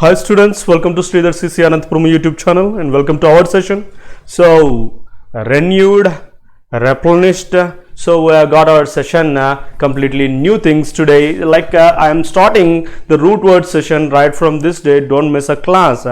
Hi students, welcome to Sridhar CC Anantapurma YouTube channel and welcome to our session. So, renewed, replenished, so we got our session completely new things today. Like I am starting the root word session right from this day, don't miss a class.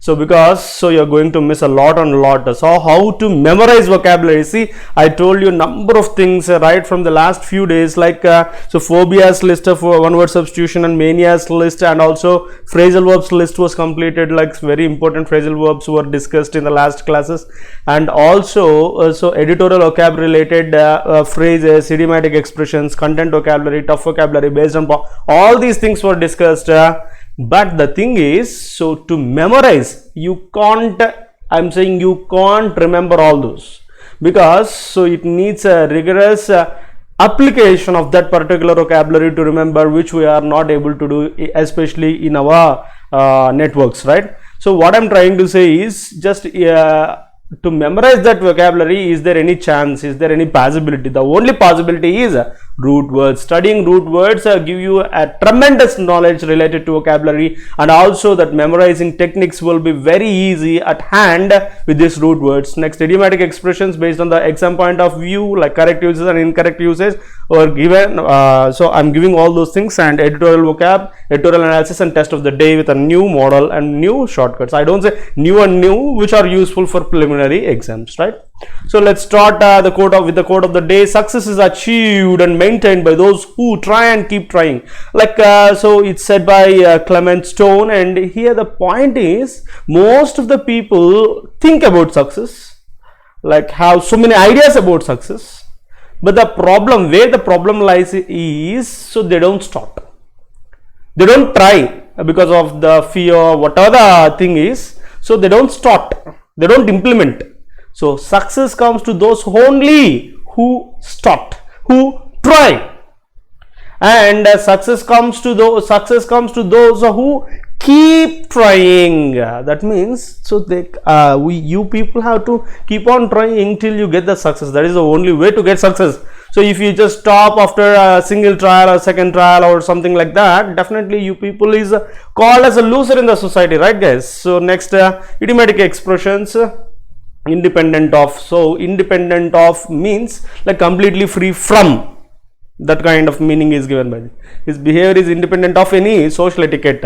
So you're going to miss a lot. So how to memorize vocabulary? See, I told you number of things right from the last few days, like so phobias list of one word substitution and manias list, and also phrasal verbs list was completed. Like very important phrasal verbs were discussed in the last classes, and also so editorial vocabulary related phrases, idiomatic expressions, content vocabulary, tough vocabulary based on all these things were discussed. But the thing is, so to memorize, you can't, I'm saying you can't remember all those, because so it needs a rigorous application of that particular vocabulary to remember, which we are not able to do, especially in our networks, right? So what I'm trying to say is just to memorize that vocabulary, is there any chance, is there any possibility? The only possibility is root words. Studying root words give you a tremendous knowledge related to vocabulary, and also that memorizing techniques will be very easy at hand with these root words. Next, idiomatic expressions based on the exam point of view, like correct uses and incorrect uses were given. So I'm giving all those things, and editorial vocab, editorial analysis, and test of the day with a new model and new shortcuts. I don't say new and new, which are useful for preliminary exams, right? So let's start with the quote of the day. Success is achieved and maintained by those who try and keep trying. Like so it's said by Clement Stone, and here the point is, most of the people think about success, like have so many ideas about success, but the problem, where the problem lies is, so they don't start, they don't try because of the fear, whatever the thing is, so they don't start, they don't implement. So success comes to those only who start, who try, and success comes to those who keep trying. That means, so you people have to keep on trying till you get the success. That is the only way to get success. So if you just stop after a single trial or second trial or something like that, definitely you people is called as a loser in the society, right guys? So next, idiomatic expressions. Independent of. So independent of means like completely free from, that kind of meaning is given by this. His behavior is independent of any social etiquette.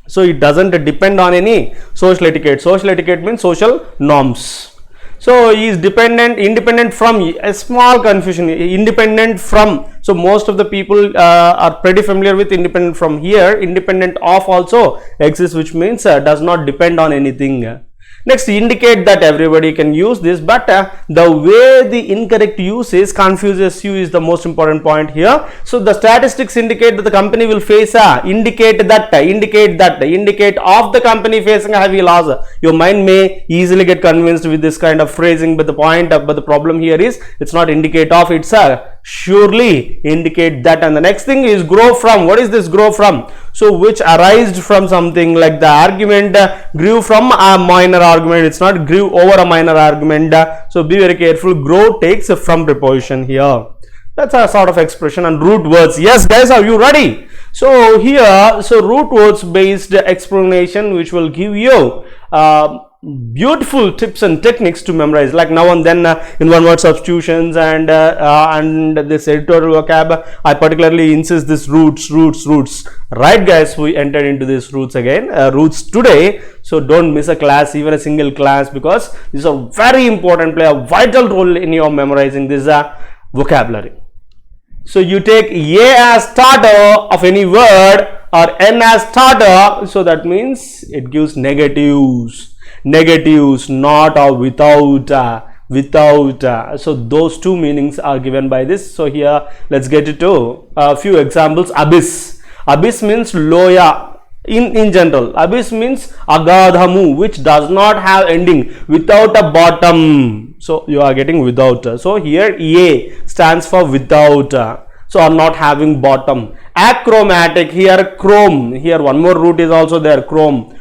So it doesn't depend on any social etiquette. Social etiquette means social norms. So he is independent from, a small confusion, independent from. So most of the people are pretty familiar with independent from. Here independent of also exists, which means does not depend on anything. Next, indicate that everybody can use this, but the way the incorrect use is confuses you is the most important point here. So the statistics indicate that the company will face indicate of the company facing a heavy loss. Your mind may easily get convinced with this kind of phrasing, but the problem here is it's not indicate of, it's surely indicate that. And the next thing is grow from. What is this grow from? So which arised from something, like the argument grew from a minor argument, it's not grew over a minor argument. So be very careful, grow takes from preposition here. That's a sort of expression. And root words, yes guys, are you ready? So here, so root words based explanation, which will give you beautiful tips and techniques to memorize, like now and then in one word substitutions and this editorial vocab. I particularly insist this roots, right guys? We entered into these roots again, roots today. So don't miss a class, even a single class, because these are very important, play a vital role in your memorizing this vocabulary. So you take A as starter of any word or N as starter, so that means it gives negatives, not or without. So those two meanings are given by this. So here let's get into a few examples. Abyss means loya. In general, abyss means agadhamu, which does not have ending, without a bottom. So you are getting without. So here A stands for without, so are not having bottom. Achromatic, here chrome, here one more root is also there, chrome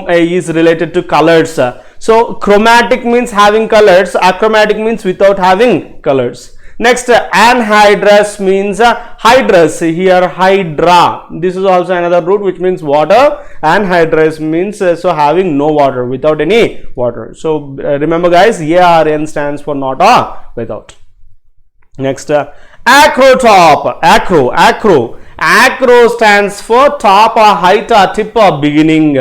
is related to colors. So chromatic means having colors, achromatic means without having colors. Next, anhydrous means hydrous. Here, hydra. This is also another root which means water. Anhydrous means so having no water, without any water. So remember, guys, ARN stands for not or without. Next, acrotop. Acro stands for top or height or tip or beginning.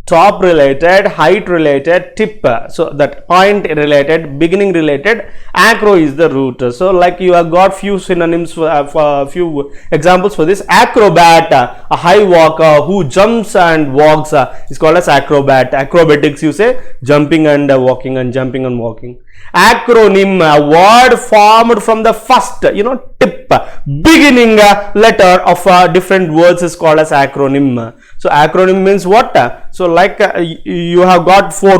Top related, height related, tip, so that point related, beginning related, acro is the root. So like you have got few synonyms for few examples for this. Acrobat, a high walker who jumps and walks is called as acrobat. Acrobatics, you say jumping and walking and jumping and walking. Acronym, a word formed from the first, tip, beginning letter of different words is called as acronym. So acronym means what? So like you have got four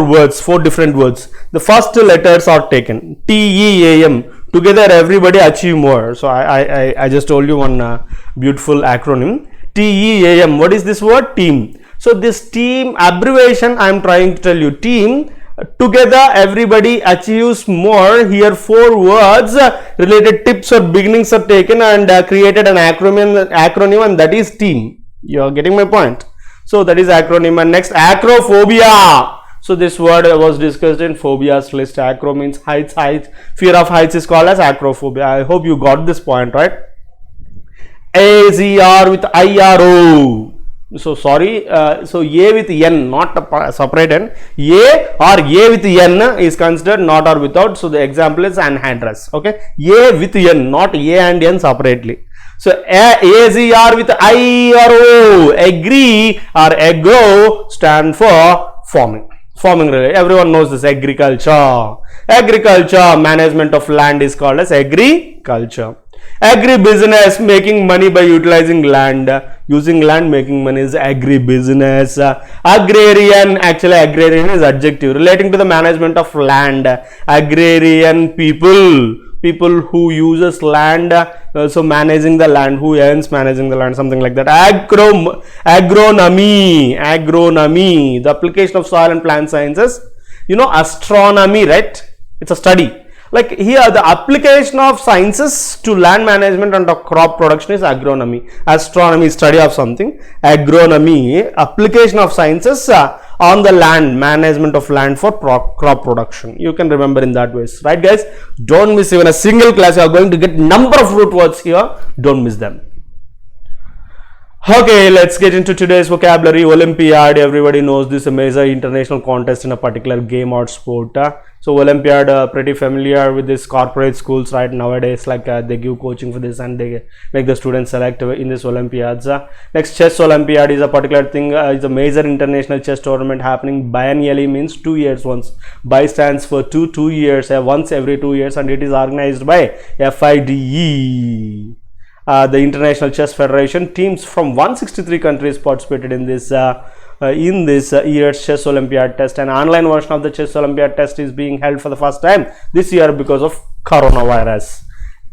different words. The first letters are taken, TEAM. Together everybody achieve more. So I just told you one beautiful acronym, TEAM. What is this word? Team. So this team abbreviation I am trying to tell you, team. Together everybody achieves more. Here 4 words related tips or beginnings are taken and created an acronym, and that is team. You are getting my point? So that is acronym. And next, acrophobia. So this word was discussed in phobias list. Acro means heights. Fear of heights is called as acrophobia. I hope you got this point, right? AZR with IRO. So sorry, so A with N, not a separate N. A or A with N is considered not or without. So the example is anhydrous. Okay, A with N, not A and N separately. So AZR with I or O, agree or agro stand for farming. Farming related. Everyone knows this. Agriculture. Management of land is called as agriculture. Agribusiness, making money by utilizing land. Using land, making money is agribusiness. Agrarian, actually agrarian is adjective relating to the management of land. Agrarian people who uses land, so managing the land, who earns managing the land, something like that. Agronomy, the application of soil and plant sciences. Astronomy, right? It's a study. Like here, the application of sciences to land management and crop production is agronomy. Astronomy, study of something. Agronomy, application of sciences on the land, management of land for crop production. You can remember in that ways, right, guys? Don't miss even a single class. You are going to get number of root words here. Don't miss them. Okay, let's get into today's vocabulary. Olympiad, everybody knows this, a major international contest in a particular game or sport. So Olympiad, pretty familiar with this corporate schools right nowadays, like they give coaching for this and they make the students select in this Olympiads. Next, chess Olympiad is a particular thing, it's a major international chess tournament happening biennially, means 2 years once. Bi stands for 2 years, once every 2 years, and it is organized by FIDE. The International Chess Federation. Teams from 163 countries participated in this year's Chess Olympiad test. An online version of the Chess Olympiad test is being held for the first time this year because of coronavirus.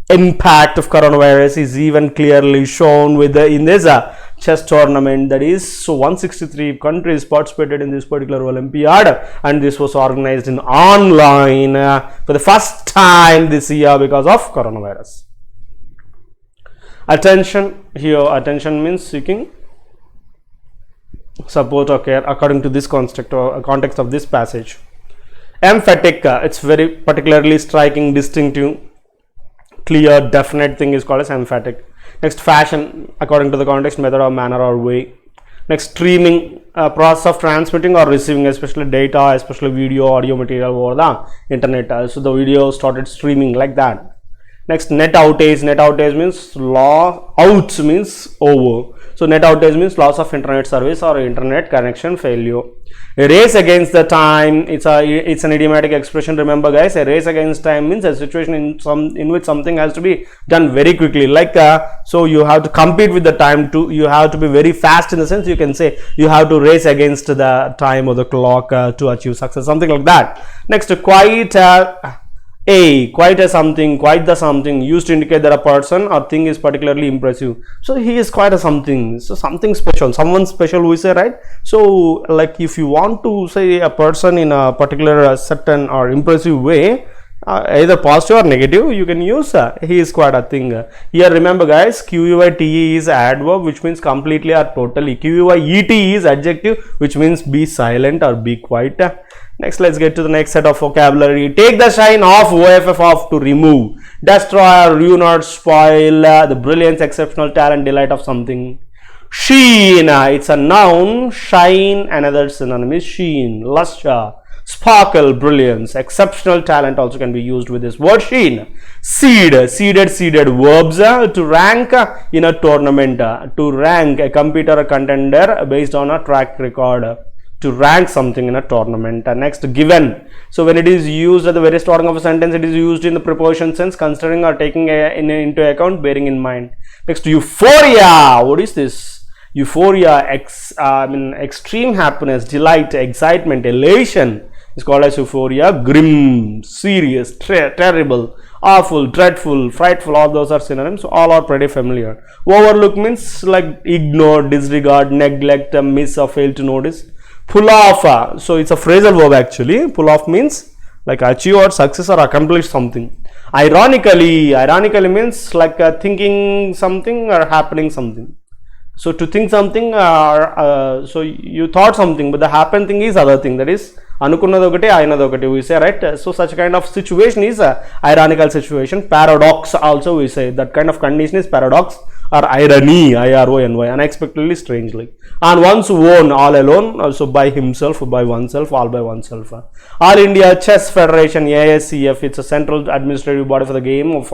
Impact of coronavirus is even clearly shown in this chess tournament. That is, so 163 countries participated in this particular Olympiad, and this was organized in online for the first time this year because of coronavirus. Attention, here attention means seeking support or care according to this context of this passage. Emphatic, it's very particularly striking, distinctive, clear, definite thing is called as emphatic. Next, fashion, according to the context, method or manner or way. Next, streaming, process of transmitting or receiving especially data, especially video, audio material over the internet. So the video started streaming like that. Next, net outage. Net outage means outs means over. So net outage means loss of internet service or internet connection failure. A race against the time. It's an idiomatic expression. Remember, guys, a race against time means a situation in which something has to be done very quickly. Like so you have to compete with the time. You have to be very fast, in the sense you can say you have to race against the time or the clock to achieve success. Something like that. Next, quite the something used to indicate that a person or thing is particularly impressive. So he is quite a something, so something special, someone special we say, right? So like if you want to say a person in a particular certain or impressive way, either positive or negative, you can use he is quite a thing. Here remember guys, QUITE is adverb, which means completely or totally. QUIET is adjective, which means be silent or be quiet. Next, let's get to the next set of vocabulary. Take the shine off, OFF off, to remove, destroy, ruin or spoil, the brilliance, exceptional talent, delight of something. Sheen, it's a noun. Shine, another synonym is sheen. Lustre, sparkle, brilliance, exceptional talent also can be used with this word sheen. Seed, seeded verbs, to rank in a tournament, to rank a competitor or contender based on a track record, to rank something in a tournament. Next, given. So when it is used at the very starting of a sentence, it is used in the preposition sense, considering or taking into account, bearing in mind. Next, euphoria. What is this? Euphoria, extreme happiness, delight, excitement, elation is called as euphoria. Grim, serious, terrible, awful, dreadful, frightful, all those are synonyms. So all are pretty familiar. Overlook means like ignore, disregard, neglect, miss or fail to notice. Pull off, so it's a phrasal verb actually. Pull off means like achieve or success or accomplish something. Ironically means like thinking something or happening something. So to think something, so you thought something, but the happened thing is other thing. That is anukunnadu okate, ayinadu okate, we say, right? So such kind of situation is a ironical situation. Paradox also we say, that kind of condition is paradox or irony, IRONY, unexpectedly, strangely. And one's own, all alone, also by himself, by oneself, all by oneself. All India Chess Federation, ASCF, it's a central administrative body for the game of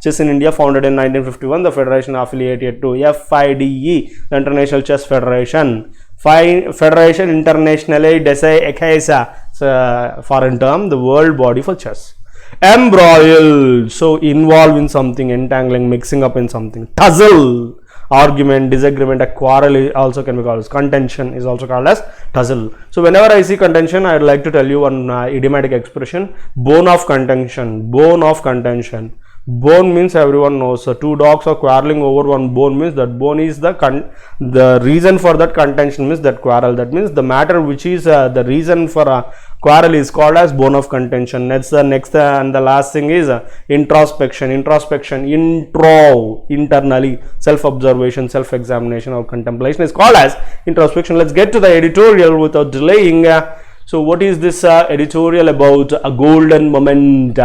chess in India, founded in 1951. The federation affiliated to FIDE, the International Chess Federation. Federation Internationale des Échecs, it's a foreign term, the world body for chess. Embroil, so involve in something, entangling, mixing up in something. Tussle, argument, disagreement, a quarrel also can be called as contention, is also called as tussle. So whenever I see contention, I would like to tell you one idiomatic expression: bone of contention. Bone of contention. Bone means everyone knows. So two dogs are quarreling over one bone, means that bone is the reason for that contention, means that quarrel. That means the matter which is the reason for a quarrel is called as bone of contention. That's the next and the last thing is introspection. Introspection, internally, self-observation, self-examination or contemplation is called as introspection. Let's get to the editorial without delaying. So what is this editorial about? A golden moment.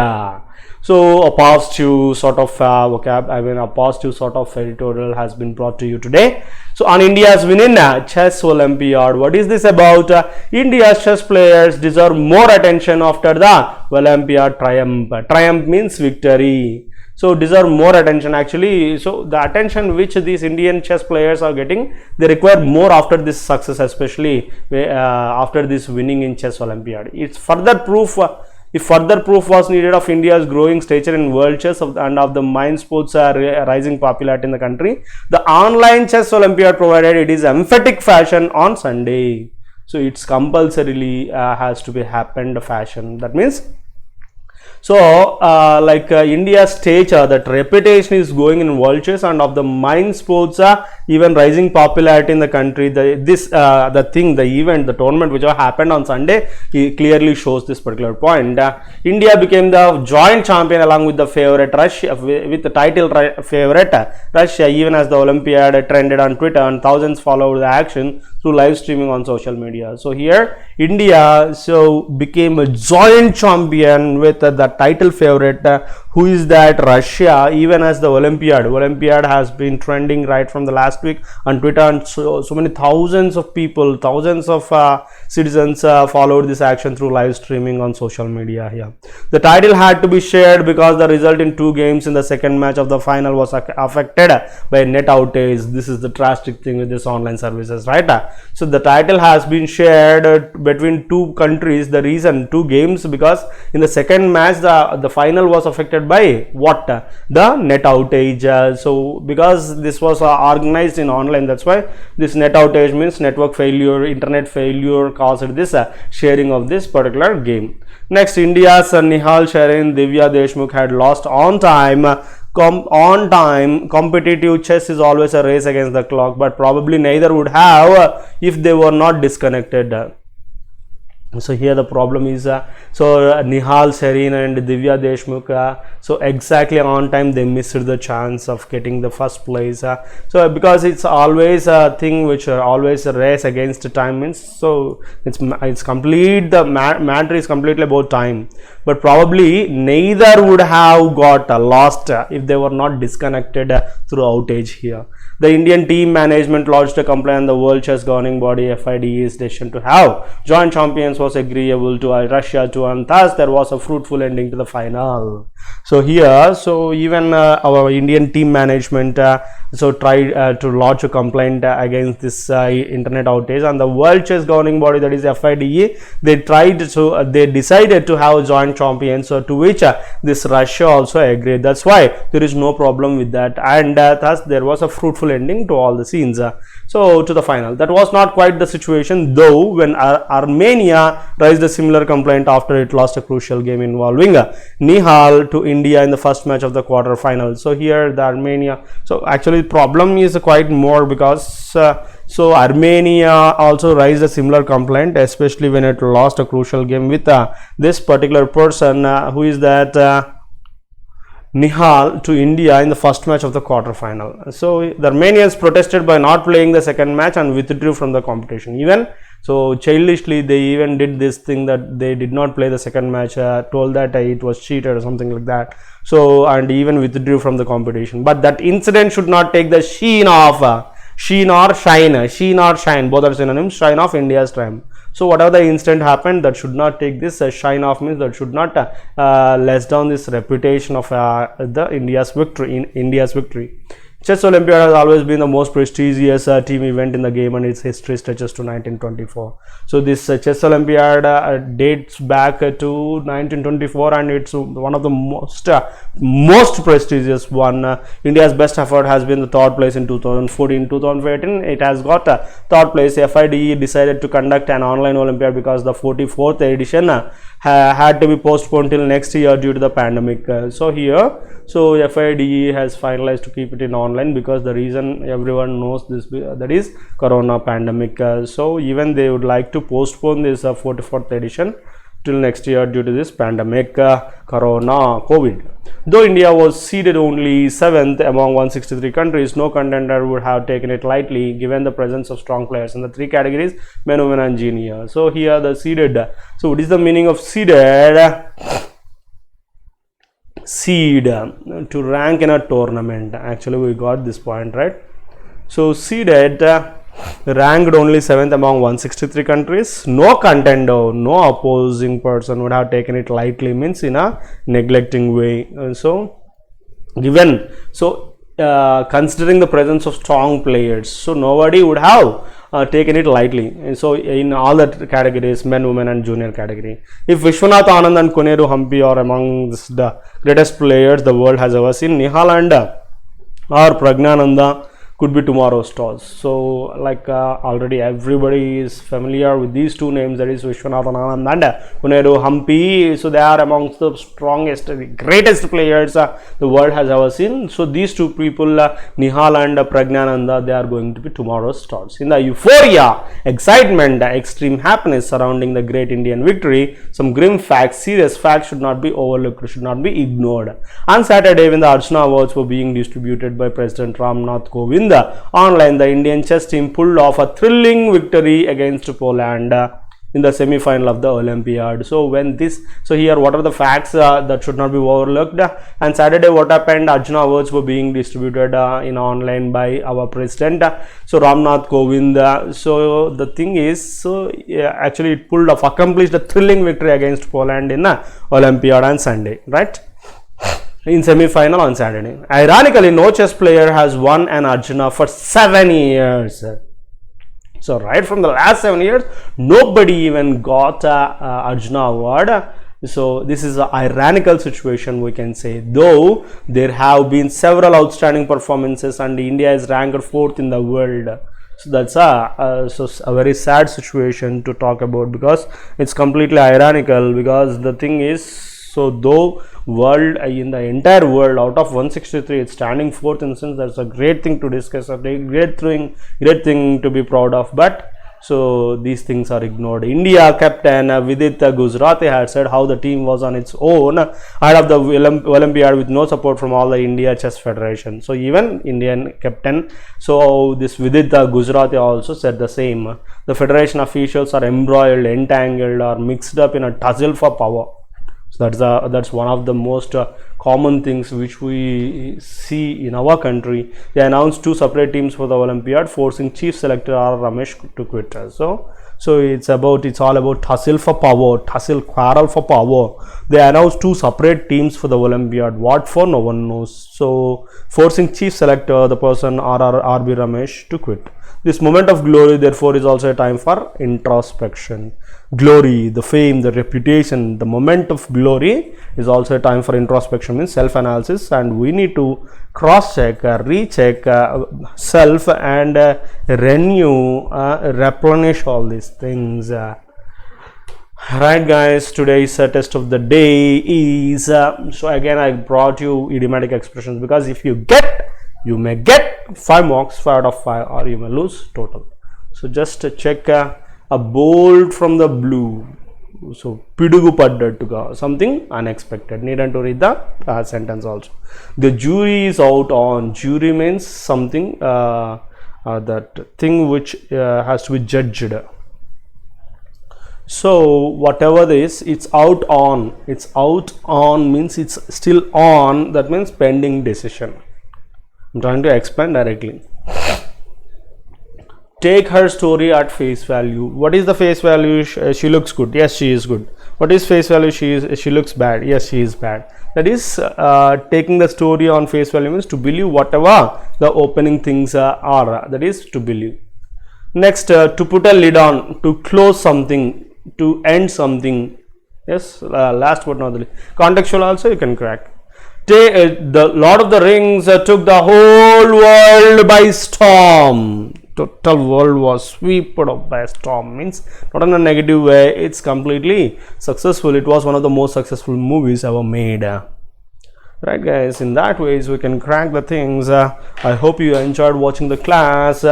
So a positive sort of a positive sort of editorial has been brought to you today. So on India's win in Chess Olympiad, what is this about? India's chess players deserve more attention after the Olympiad triumph. Triumph means victory. So deserve more attention actually. So the attention which these Indian chess players are getting, they require more after this success, especially after this winning in Chess Olympiad. It's further proof. If further proof was needed of India's growing stature in world chess and of the mind sports rising popularity in the country, the online Chess Olympiad provided it is emphatic fashion on Sunday. So it's compulsorily has to be happened fashion. That means, so India's stature, that reputation is going in world chess and of the mind sports even rising popularity in the country. The event, the tournament which happened on Sunday, it clearly shows this particular point. India became the joint champion along with the favorite Russia, with the title favorite Russia, even as the Olympiad trended on Twitter and thousands followed the action through live streaming on social media. So here India became a joint champion with the title favorite. Who is that? Russia, even as the Olympiad has been trending right from the last week on Twitter, and so many thousands of people, thousands of citizens followed this action through live streaming on social media here. The title had to be shared because the result in 2 games in the second match of the final was affected by net outage. This is the drastic thing with this online services, right? So the title has been shared between 2 countries. The reason 2 games, because in the second match the final was affected by what? The net outage. So because this was organized in online, that's why this net outage means network failure, internet failure caused this sharing of this particular game. Next, India's Nihal Sharin, Divya Deshmukh had lost on time. Competitive chess is always a race against the clock, but probably neither would have if they were not disconnected. So here the problem is Nihal Sarin and Divya Deshmukh, so exactly on time they missed the chance of getting the first place. So because it's always a thing which always a race against time means, so it's complete, the matter is completely about time, but probably neither would have got lost if they were not disconnected through outage here. The Indian team management lodged a complaint on the World Chess Governing Body FIDE's decision to have joint champions was agreeable to Russia too, and thus there was a fruitful ending to the final. So here, so even our Indian team management so tried to lodge a complaint against this internet outage, and the World Chess Governing Body, that is FIDE, they tried to they decided to have joint champions, so to which this Russia also agreed. That's why there is no problem with that, and thus there was a fruitful ending to all the scenes. So to the final, that was not quite the situation though when Armenia raised a similar complaint after it lost a crucial game involving Nihal to India in the first match of the quarter final. So here the Armenia, so actually problem is quite more because so Armenia also raised a similar complaint, especially when it lost a crucial game with this particular person who is that Nihal to India in the first match of the quarter final. So the Armenians protested by not playing the second match and withdrew from the competition. Even so childishly they even did this thing that they did not play the second match, told that it was cheated or something like that. So and even withdrew from the competition. But that incident should not take the sheen of sheen or shine, both are synonyms, shine of India's triumph. So whatever the incident happened, that should not take this shine off, means that should not less down this reputation of the India's victory. Chess Olympiad has always been the most prestigious team event in the game, and its history stretches to 1924. So this Chess Olympiad dates back to 1924, and it's one of the most prestigious one. India's best effort has been the third place in 2014. 2018 it has got third place. FIDE decided to conduct an online Olympiad because the 44th edition had to be postponed till next year due to the pandemic. So here, so FIDE has finalized to keep it in online because the reason everyone knows this, that is corona pandemic. So even they would like to postpone this 44th edition till next year due to this pandemic, corona COVID. Though India was seeded only 7th among 163 countries, no contender would have taken it lightly given the presence of strong players in the three categories: men, women and junior. So here the seeded, so what is the meaning of seeded? Seed, to rank in a tournament. Actually we got this point, right? So seeded, ranked only 7th among 163 countries, no contender, no opposing person would have taken it lightly, means in a neglecting way. So given, so considering the presence of strong players, so nobody would have taken it lightly. So in all the categories, men, women and junior category, if Vishwanath Anand and Koneru Hampi are among the greatest players the world has ever seen, Nihal and or Pragnananda could be tomorrow's stars. So like already everybody is familiar with these two names, that is Vishwanathan Anand and Koneru Hampi. So they are amongst the strongest, greatest players the world has ever seen. So these two people, Nihal and Pragnananda, they are going to be tomorrow's stars. In the euphoria, excitement, extreme happiness surrounding the great Indian victory, some grim facts, serious facts should not be overlooked, should not be ignored. On Saturday, when the Arjuna Awards were being distributed by President Ramnath Kovind online, the Indian chess team pulled off a thrilling victory against Poland in the semi-final of the Olympiad. So when this, so here what are the facts that should not be overlooked? And Saturday what happened, Arjuna Awards were being distributed in online by our president, so Ramnath Kovind. So the thing is, so actually it pulled off, accomplished a thrilling victory against Poland in Olympiad on Sunday, right? In semi-final on Saturday. Ironically, no chess player has won an Arjuna for 7 years. So right from the last 7 years, nobody even got Arjuna award. So this is an ironical situation, we can say, though there have been several outstanding performances and India is ranked 4th in the world. So that's a very sad situation to talk about, because it's completely ironical, because the thing is, so though world, in the entire world out of 163 it's standing 4th, in the sense that's a great thing to discuss, a great thing to be proud of. But So these things are ignored. India captain Vidit Gujrati had said how the team was on its own ahead of the Olympiad with no support from all the India Chess Federation. So even Indian captain, so this Vidit Gujrati also said the same. The federation officials are embroiled, entangled, or mixed up in a tussle for power. So that's one of the most common things which we see in our country. They announced 2 separate teams for the Olympiad, forcing chief selector R. Ramesh to quit. So it's all about tussle for power, quarrel for power. They announced 2 separate teams for the Olympiad. What for? No one knows. So forcing chief selector, the person R.B. Ramesh, to quit. This moment of glory, therefore, is also a time for introspection. Glory, the fame, the reputation, the moment of glory is also a time for introspection, means self-analysis, and we need to cross-check, recheck self and renew, replenish all these things. Right guys, today's test of the day is, so again I brought you idiomatic expressions, because if you get, you may get 5 marks, 5 out of 5, or you may lose total. So just check a bolt from the blue. So pidugu paddatuga, something unexpected. Needn't to read the sentence also. The jury is out on. Jury means something, that thing which has to be judged. So whatever this, it's out on. It's out on means it's still on. That means pending decision. I'm trying to explain directly. Take her story at face value. What is the face value? She looks good. Yes, she is good. What is face value? She looks bad. Yes, she is bad. That is taking the story on face value means to believe whatever the opening things are. That is to believe. Next, to put a lid on, to close something, to end something. Yes, last but not the least. Contextual also you can crack. The Lord of the Rings took the whole world by storm. Total world was swept up by a storm, means not in a negative way, it's completely successful. It was one of the most successful movies ever made. Right guys, in that ways we can crack the things. I hope you enjoyed watching the class.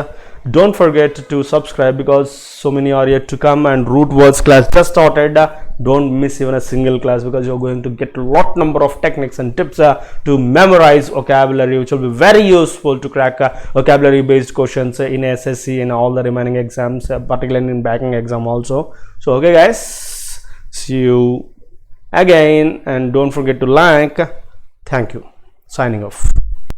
Don't forget to subscribe, because so many are yet to come, and root words class just started. Don't miss even a single class, because you're going to get a lot number of techniques and tips to memorize vocabulary, which will be very useful to crack vocabulary based questions in SSC and all the remaining exams, particularly in banking exam also. So okay guys, see you again, and don't forget to like. Thank you. Signing off.